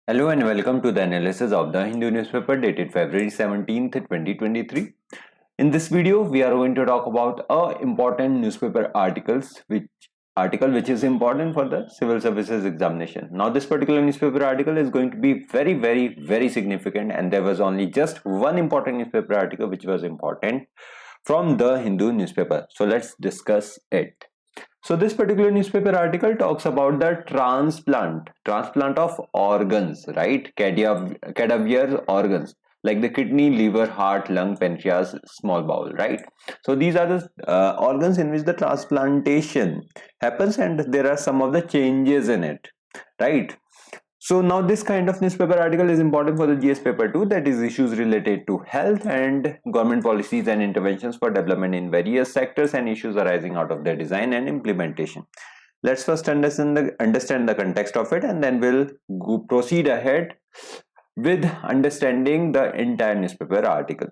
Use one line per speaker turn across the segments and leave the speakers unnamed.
Hello and welcome to the analysis of the Hindu newspaper dated February 17th, 2023. In this video, we are going to talk about a important newspaper article which is important for the civil services examination. Now, this particular newspaper article is going to be very significant, and there was only just one important newspaper article which was important from the Hindu newspaper. So let's discuss it. So this particular newspaper article talks about the transplant of organs, right? Cadaver organs like the kidney, liver, heart, lung, pancreas, small bowel, right? So these are the organs in which the transplantation happens, and there are some of the changes in it, right? So now this kind of newspaper article is important for the GS paper 2, that is issues related to health and government policies and interventions for development in various sectors and issues arising out of their design and implementation. Let's first understand the context of it, and then we'll proceed ahead with understanding the entire newspaper article.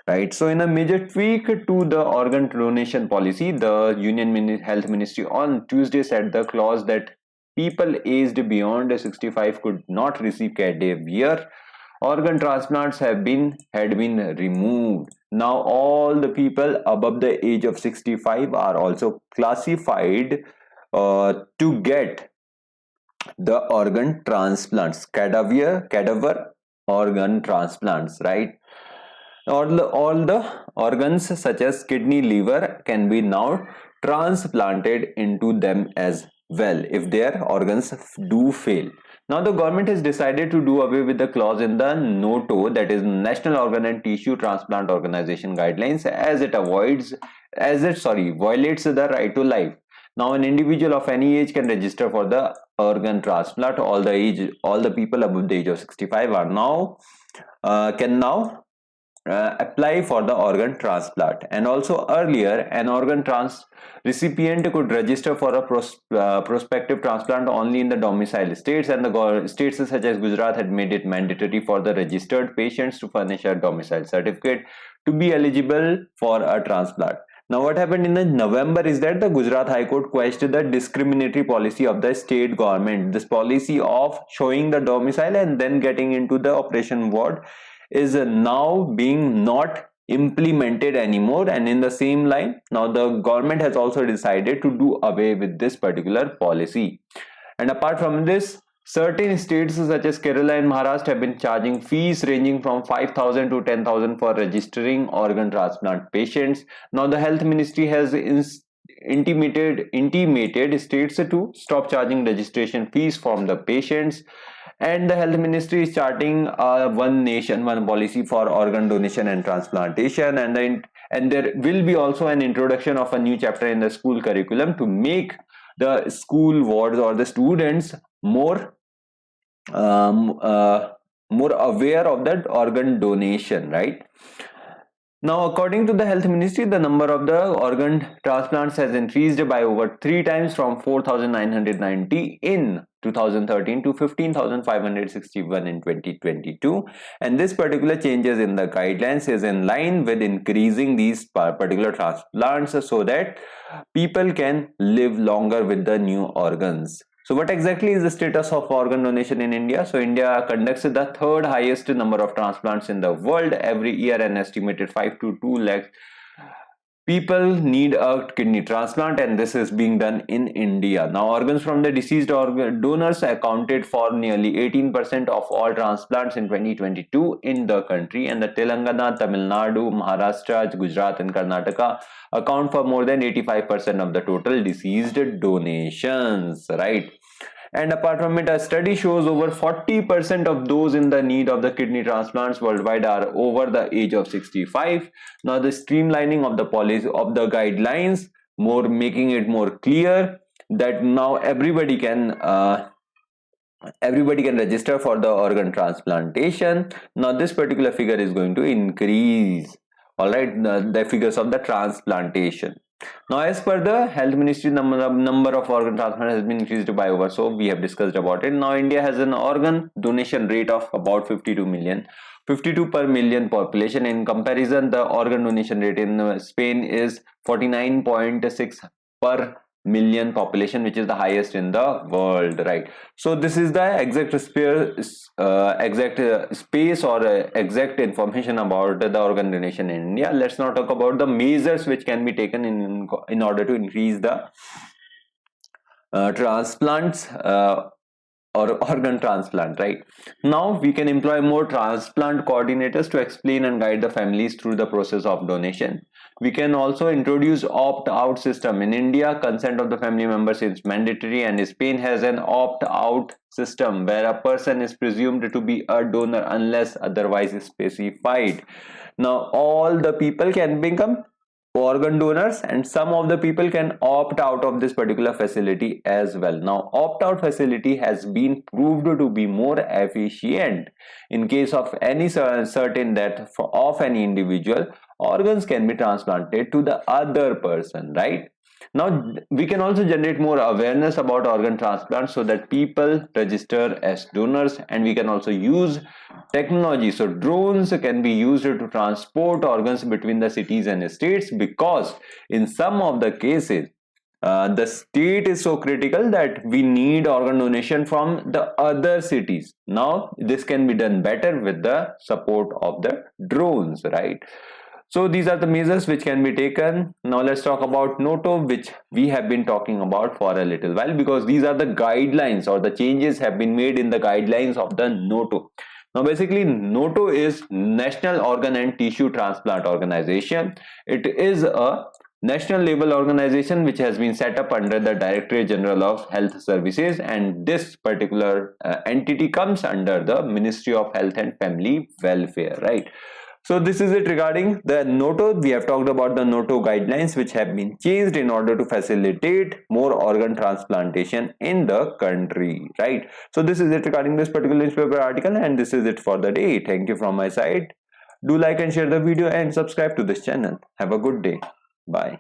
Right, so in a major tweak to the organ donation policy, the Union Health Ministry on Tuesday said the clause that people aged beyond 65 could not receive cadaver organ transplants had been removed. Now all the people above the age of 65 are also classified to get the organ transplants, cadaver organ transplants, right? All the organs such as kidney, liver can be now transplanted into them as well if their organs do fail. Now the government has decided to do away with the clause in the NOTO, that is National Organ and Tissue Transplant Organization guidelines, as it violates the right to life. Now an individual of any age can register for the organ transplant. All the people above the age of 65 are now can now apply for the organ transplant. And also earlier, an organ recipient could register for a prospective transplant only in the domicile states, and the states such as Gujarat had made it mandatory for the registered patients to furnish a domicile certificate to be eligible for a transplant. Now what happened in the November is that the Gujarat High Court questioned the discriminatory policy of the state government. This policy of showing the domicile and then getting into the operation ward is now being not implemented anymore. And in the same line, now the government has also decided to do away with this particular policy. And apart from this, certain states such as Kerala and Maharashtra have been charging fees ranging from 5,000 to 10,000 for registering organ transplant patients. Now the health ministry has intimated states to stop charging registration fees from the patients, and the health ministry is charting one nation one policy for organ donation and transplantation, and there will be also an introduction of a new chapter in the school curriculum to make the school wards or the students more aware of that organ donation, right? Now, according to the health ministry, the number of the organ transplants has increased by over 3 times from 4,990 in 2013 to 15,561 in 2022. And this particular changes in the guidelines is in line with increasing these particular transplants so that people can live longer with the new organs. So what exactly is the status of organ donation in India? So India conducts the third highest number of transplants in the world every year. An estimated 5 to 2 lakh people need a kidney transplant, and this is being done in India. Now organs from the deceased organ donors accounted for nearly 18% of all transplants in 2022 in the country, and the Telangana, Tamil Nadu, Maharashtra, Gujarat and Karnataka account for more than 85% of the total deceased donations, right? And apart from it, a study shows over 40% of those in the need of the kidney transplants worldwide are over the age of 65. Now the streamlining of the policy of the guidelines, making it more clear that now everybody can register for the organ transplantation. Now this particular figure is going to increase, all right, the figures of the transplantation. Now as per the health ministry, number of organ transplants has been increased by over, so we have discussed about it. Now India has an organ donation rate of about 52 per million population. In comparison, the organ donation rate in Spain is 49.6 per million population, which is the highest in the world, right? So this is the exact space or exact information about the organ donation in India. Let's now talk about the measures which can be taken in order to increase the transplants or organ transplant, right? Now we can employ more transplant coordinators to explain and guide the families through the process of donation. We can also introduce opt-out system. In India, consent of the family members is mandatory, and Spain has an opt-out system where a person is presumed to be a donor unless otherwise specified. Now all the people can become organ donors, and some of the people can opt out of this particular facility as well. Now opt-out facility has been proved to be more efficient in case of any certain death of any individual. Organs can be transplanted to the other person, right? Now we can also generate more awareness about organ transplant so that people register as donors, and we can also use technology. So drones can be used to transport organs between the cities and states, because in some of the cases the state is so critical that we need organ donation from the other cities. Now this can be done better with the support of the drones, right? So these are the measures which can be taken. Now let's talk about NOTO, which we have been talking about for a little while, because these are the guidelines, or the changes have been made in the guidelines of the NOTO. Now basically NOTO is National Organ and Tissue Transplant Organization. It is a national level organization which has been set up under the Directorate General of Health Services, and this particular entity comes under the Ministry of Health and Family Welfare, right? So this is it regarding the NOTO. We have talked about the NOTO guidelines which have been changed in order to facilitate more organ transplantation in the country, right? So this is it regarding this particular newspaper article, and this is it for the day. Thank you from my side. Do like and share the video and subscribe to this channel. Have a good day. Bye.